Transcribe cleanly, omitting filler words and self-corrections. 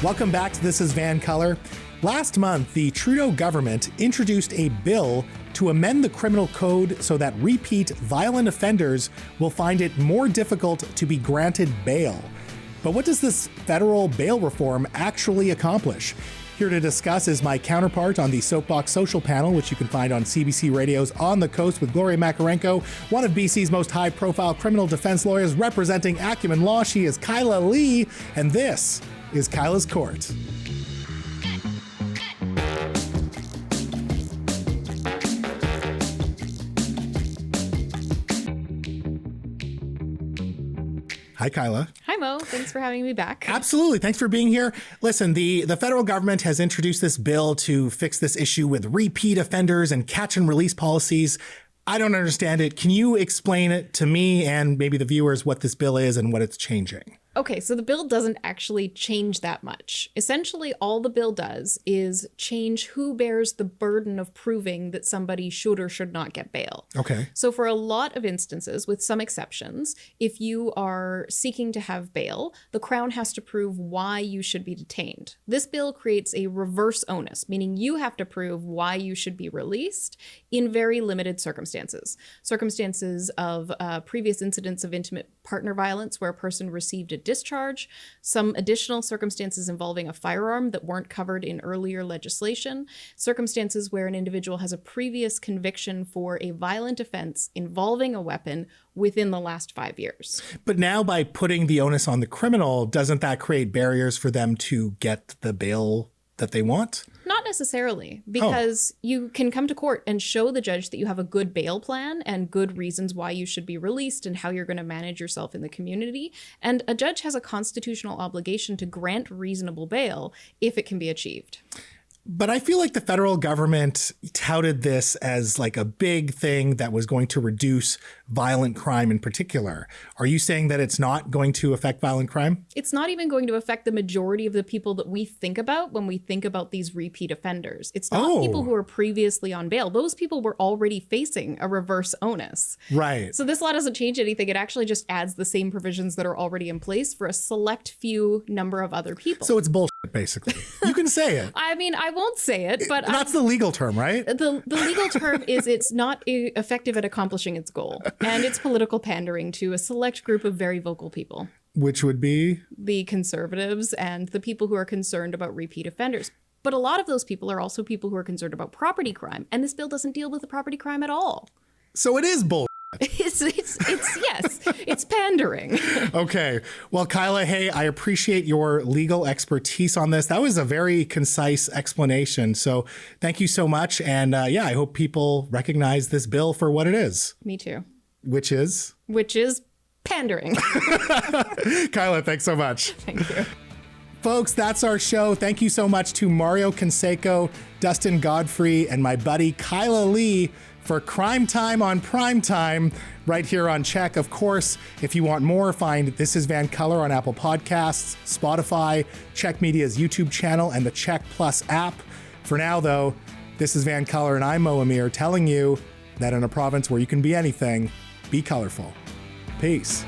Welcome back to This is VANCOLOUR. Last month, the Trudeau government introduced a bill to amend the criminal code so that repeat violent offenders will find it more difficult to be granted bail. But what does this federal bail reform actually accomplish? Here to discuss is my counterpart on the Soapbox Social panel, which you can find on CBC Radio's On the Coast with Gloria Makarenko, one of BC's most high-profile criminal defense lawyers representing Acumen Law. She is Kyla Lee, and this is Kyla's Court. Hi, Kyla. Hi, Mo. Thanks for having me back. Absolutely. Thanks for being here. Listen, the federal government has introduced this bill to fix this issue with repeat offenders and catch and release policies. I don't understand it. Can you explain it to me and maybe the viewers what this bill is and what it's changing? Okay, so the bill doesn't actually change that much. Essentially, all the bill does is change who bears the burden of proving that somebody should or should not get bail. Okay. So for a lot of instances, with some exceptions, if you are seeking to have bail, the Crown has to prove why you should be detained. This bill creates a reverse onus, meaning you have to prove why you should be released in very limited circumstances. Circumstances of previous incidents of intimate partner violence where a person received a discharge, some additional circumstances involving a firearm that weren't covered in earlier legislation, circumstances where an individual has a previous conviction for a violent offense involving a weapon within the last 5 years. But now by putting the onus on the criminal, doesn't that create barriers for them to get the bail that they want? Not necessarily, because you can come to court and show the judge that you have a good bail plan and good reasons why you should be released and how you're going to manage yourself in the community. And a judge has a constitutional obligation to grant reasonable bail if it can be achieved. But I feel like the federal government touted this as like a big thing that was going to reduce violent crime in particular. Are you saying that it's not going to affect violent crime? It's not even going to affect the majority of the people that we think about when we think about these repeat offenders. It's not people who are previously on bail. Those people were already facing a reverse onus. Right. So this law doesn't change anything. It actually just adds the same provisions that are already in place for a select few number of other people. So it's bullshit, basically. You can say it. I mean, I won't say it, but that's the legal term, right? The legal term is it's not effective at accomplishing its goal, and it's political pandering to a select group of very vocal people. Which would be? The conservatives and the people who are concerned about repeat offenders. But a lot of those people are also people who are concerned about property crime, and this bill doesn't deal with the property crime at all. So it is bull. It's yes, it's pandering. Okay. Well, Kyla, hey, I appreciate your legal expertise on this. That was a very concise explanation. So thank you so much. And I hope people recognize this bill for what it is. Me too. Which is? Which is pandering. Kyla, thanks so much. Thank you. Folks, that's our show. Thank you so much to Mario Canseco, Dustin Godfrey, and my buddy Kyla Lee for Crime Time on Prime Time right here on CHEK. Of course, if you want more, find This is VANCOLOUR on Apple Podcasts, Spotify, CHEK Media's YouTube channel, and the CHEK Plus app. For now, though, this is VANCOLOUR, and I'm Mo Amir telling you that in a province where you can be anything, be colorful. Peace.